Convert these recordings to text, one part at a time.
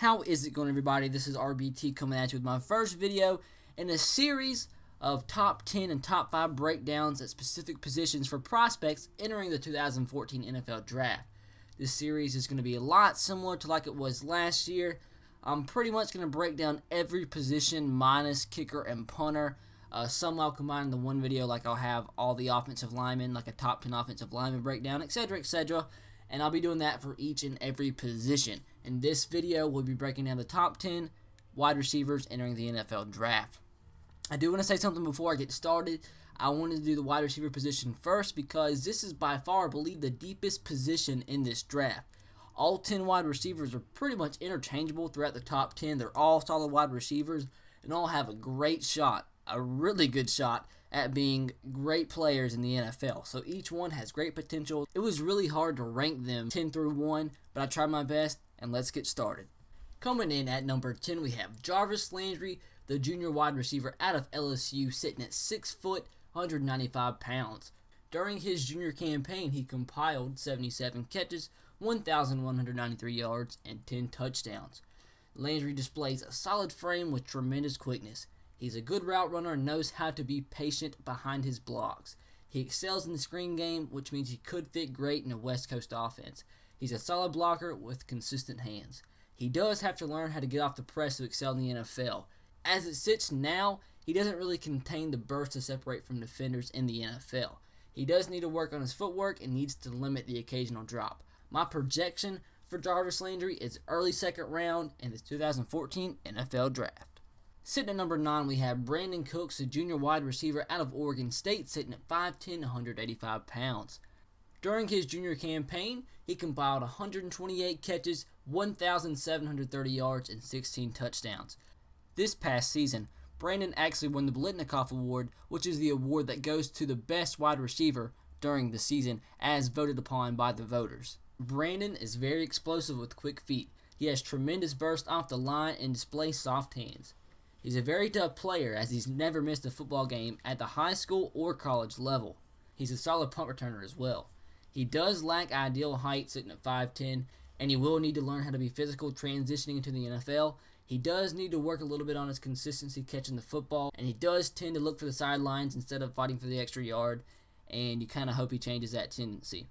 How is it going, everybody? This is RBT coming at you with my first video in a series of top 10 and top 5 breakdowns at specific positions for prospects entering the 2014 NFL Draft. This series is going to be a lot similar to like it was last year. I'm pretty much going to break down every position minus kicker and punter. Some I'll combine in the one video, like I'll have all the offensive linemen, like a top 10 offensive lineman breakdown, etc., etc., and I'll be doing that for each and every position. In this video, we'll be breaking down the top 10 wide receivers entering the NFL Draft. I do want to say something before I get started. I wanted to do the wide receiver position first because this is by far, I believe, the deepest position in this draft. All 10 wide receivers are pretty much interchangeable throughout the top 10. They're all solid wide receivers and all have a great shot, a really good shot at being great players in the NFL. So each one has great potential. It was really hard to rank them 10 through 1, but I tried my best, and let's get started. Coming in at number 10, we have Jarvis Landry, the junior wide receiver out of LSU, sitting at 6 foot, 195 pounds. During his junior campaign, he compiled 77 catches, 1,193 yards, and 10 touchdowns. Landry displays a solid frame with tremendous quickness. He's a good route runner and knows how to be patient behind his blocks. He excels in the screen game, which means he could fit great in a West Coast offense. He's a solid blocker with consistent hands. He does have to learn how to get off the press to excel in the NFL. As it sits now, he doesn't really contain the burst to separate from defenders in the NFL. He does need to work on his footwork and needs to limit the occasional drop. My projection for Jarvis Landry is early second round in the 2014 NFL Draft. Sitting at number 9, we have Brandin Cooks, a junior wide receiver out of Oregon State, sitting at 5'10", 185 pounds. During his junior campaign, he compiled 128 catches, 1,730 yards, and 16 touchdowns. This past season, Brandin actually won the Blitnikoff Award, which is the award that goes to the best wide receiver during the season, as voted upon by the voters. Brandin is very explosive with quick feet. He has tremendous burst off the line and displays soft hands. He's a very tough player as he's never missed a football game at the high school or college level. He's a solid punt returner as well. He does lack ideal height, sitting at 5'10", and he will need to learn how to be physical transitioning into the NFL. He does need to work a little bit on his consistency catching the football, and he does tend to look for the sidelines instead of fighting for the extra yard, and you kind of hope he changes that tendency.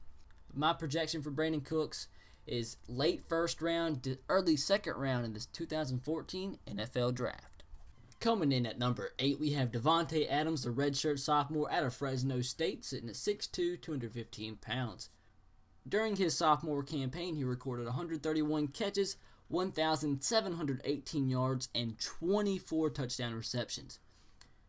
My projection for Brandin Cooks is late first round to early second round in this 2014 NFL Draft. Coming in at number 8, we have Davante Adams, the redshirt sophomore out of Fresno State, sitting at 6'2", 215 pounds. During his sophomore campaign, he recorded 131 catches, 1,718 yards, and 24 touchdown receptions.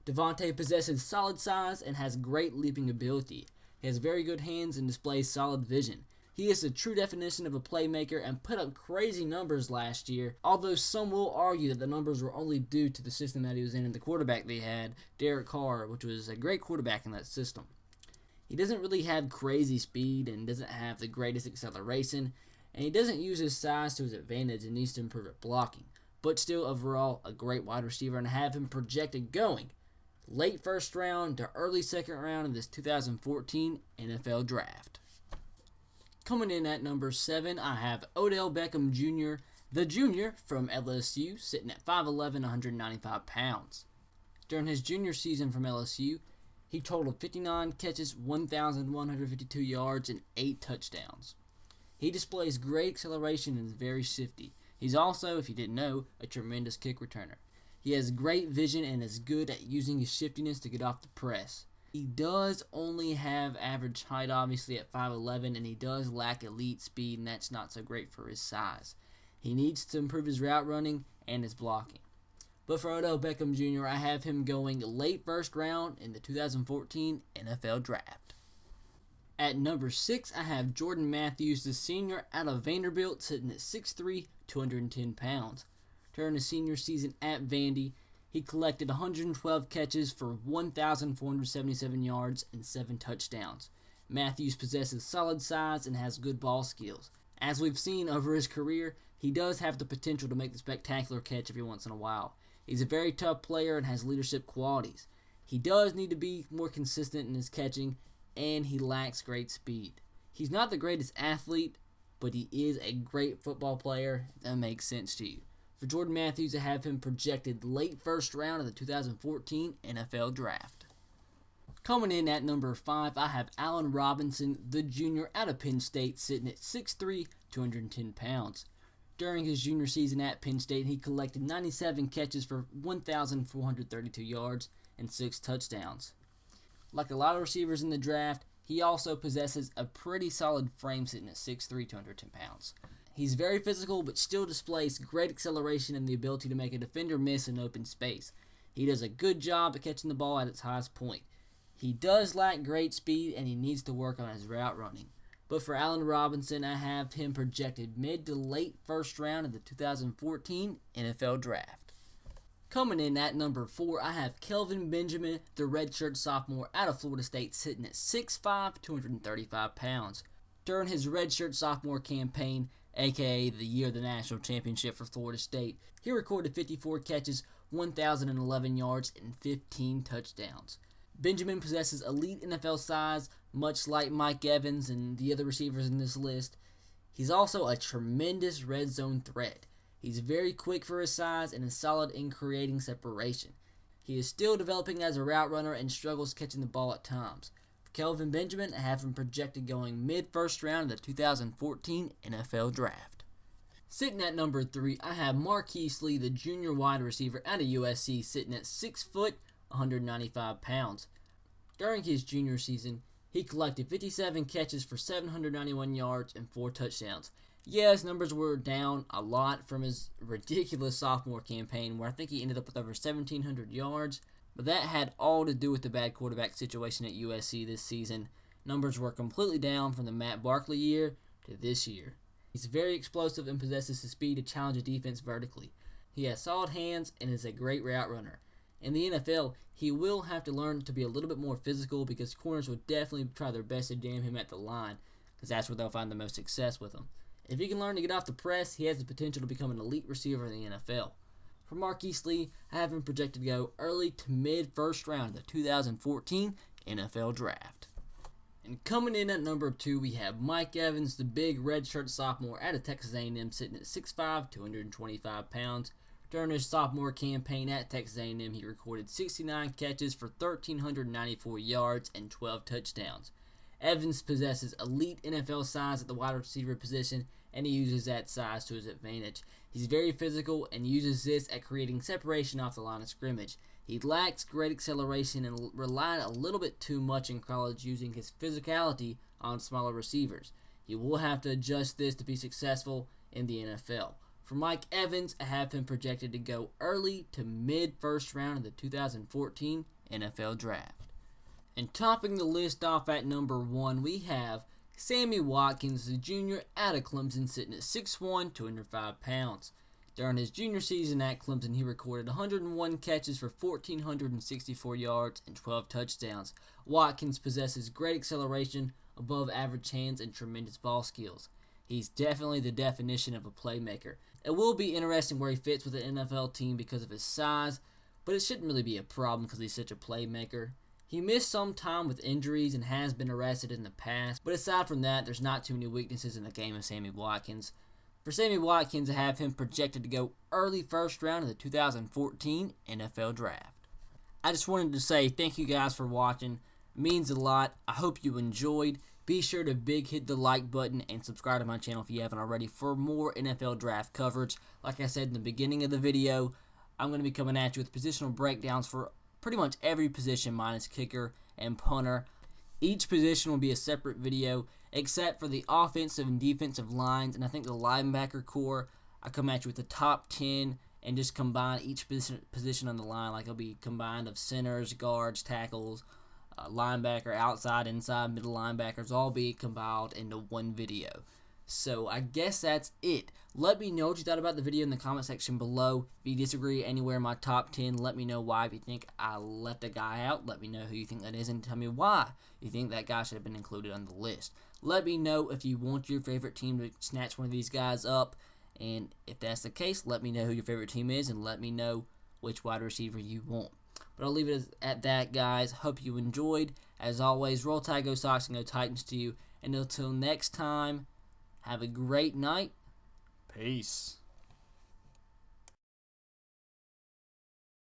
Davante possesses solid size and has great leaping ability. He has very good hands and displays solid vision. He is the true definition of a playmaker and put up crazy numbers last year, although some will argue that the numbers were only due to the system that he was in and the quarterback they had, Derek Carr, which was a great quarterback in that system. He doesn't really have crazy speed and doesn't have the greatest acceleration, and he doesn't use his size to his advantage and needs to improve at blocking, but still overall a great wide receiver, and have him projected going late first round to early second round in this 2014 NFL Draft. Coming in at number 7, I have Odell Beckham Jr., the junior from LSU, sitting at 5'11", 195 pounds. During his junior season from LSU, he totaled 59 catches, 1,152 yards, and 8 touchdowns. He displays great acceleration and is very shifty. He's also, if you didn't know, a tremendous kick returner. He has great vision and is good at using his shiftiness to get off the press. He does only have average height, obviously, at 5'11", and he does lack elite speed, and that's not so great for his size. He needs to improve his route running and his blocking. But for Odell Beckham Jr., I have him going late first round in the 2014 NFL Draft. At number 6, I have Jordan Matthews, the senior out of Vanderbilt, sitting at 6'3", 210 pounds. During his senior season at Vandy, he collected 112 catches for 1,477 yards and 7 touchdowns. Matthews possesses solid size and has good ball skills. As we've seen over his career, he does have the potential to make the spectacular catch every once in a while. He's a very tough player and has leadership qualities. He does need to be more consistent in his catching, and he lacks great speed. He's not the greatest athlete, but he is a great football player. If that makes sense to you. For Jordan Matthews, I have him projected late first round of the 2014 NFL Draft. Coming in at number 5, I have Allen Robinson, the junior out of Penn State, sitting at 6'3", 210 pounds. During his junior season at Penn State, he collected 97 catches for 1,432 yards and 6 touchdowns. Like a lot of receivers in the draft, he also possesses a pretty solid frame, sitting at 6'3", 210 pounds. He's very physical, but still displays great acceleration and the ability to make a defender miss in open space. He does a good job at catching the ball at its highest point. He does lack great speed, and he needs to work on his route running. But for Allen Robinson, I have him projected mid to late first round of the 2014 NFL Draft. Coming in at number 4, I have Kelvin Benjamin, the redshirt sophomore out of Florida State, sitting at 6'5", 235 pounds. During his redshirt sophomore campaign, aka the year of the national championship for Florida State, he recorded 54 catches, 1,011 yards, and 15 touchdowns. Benjamin possesses elite NFL size, much like Mike Evans and the other receivers in this list. He's also a tremendous red zone threat. He's very quick for his size and is solid in creating separation. He is still developing as a route runner and struggles catching the ball at times. For Kelvin Benjamin, I have him projected going mid-first round of the 2014 NFL Draft. Sitting at number 3, I have Marqise Lee, the junior wide receiver out of USC, sitting at 6 foot, 195 pounds. During his junior season, he collected 57 catches for 791 yards and 4 touchdowns. Yeah, his numbers were down a lot from his ridiculous sophomore campaign, where I think he ended up with over 1,700 yards, but that had all to do with the bad quarterback situation at USC this season. Numbers were completely down from the Matt Barkley year to this year. He's very explosive and possesses the speed to challenge a defense vertically. He has solid hands and is a great route runner. In the NFL, he will have to learn to be a little bit more physical because corners will definitely try their best to jam him at the line because that's where they'll find the most success with him. If he can learn to get off the press, he has the potential to become an elite receiver in the NFL. For Marqise Lee, I have him projected to go early to mid-first round of the 2014 NFL Draft. And coming in at number 2, we have Mike Evans, the big redshirt sophomore out of Texas A&M, sitting at 6'5", 225 pounds. During his sophomore campaign at Texas A&M, he recorded 69 catches for 1,394 yards and 12 touchdowns. Evans possesses elite NFL size at the wide receiver position, and he uses that size to his advantage. He's very physical and uses this at creating separation off the line of scrimmage. He lacks great acceleration and relied a little bit too much in college using his physicality on smaller receivers. He will have to adjust this to be successful in the NFL. For Mike Evans, I have him projected to go early to mid-first round of the 2014 NFL Draft. And topping the list off at number 1, we have Sammy Watkins, the junior out of Clemson, sitting at 6'1", 205 pounds. During his junior season at Clemson, he recorded 101 catches for 1,464 yards and 12 touchdowns. Watkins possesses great acceleration, above average hands, and tremendous ball skills. He's definitely the definition of a playmaker. It will be interesting where he fits with an NFL team because of his size, but it shouldn't really be a problem because he's such a playmaker. He missed some time with injuries and has been arrested in the past, but aside from that, there's not too many weaknesses in the game of Sammy Watkins. For Sammy Watkins, I have him projected to go early first round of the 2014 NFL Draft. I just wanted to say thank you guys for watching. It means a lot. I hope you enjoyed. Be sure to hit the like button and subscribe to my channel if you haven't already for more NFL draft coverage. Like I said in the beginning of the video, I'm going to be coming at you with positional breakdowns for pretty much every position minus kicker and punter. Each position will be a separate video except for the offensive and defensive lines, and I think the linebacker core, I come at you with the top 10 and just combine each position on the line. Like it'll be combined of centers, guards, tackles, linebacker, outside, inside, middle linebackers, all be compiled into one video. So I guess that's it. Let me know what you thought about the video in the comment section below. If you disagree anywhere in my top 10, let me know why. If you think I left a guy out, let me know who you think that is and tell me why you think that guy should have been included on the list. Let me know if you want your favorite team to snatch one of these guys up, and if that's the case, let me know who your favorite team is and let me know which wide receiver you want. But I'll leave it at that, guys. Hope you enjoyed. As always, roll Tide, go Sox, and go Titans to you. And until next time, have a great night. Peace.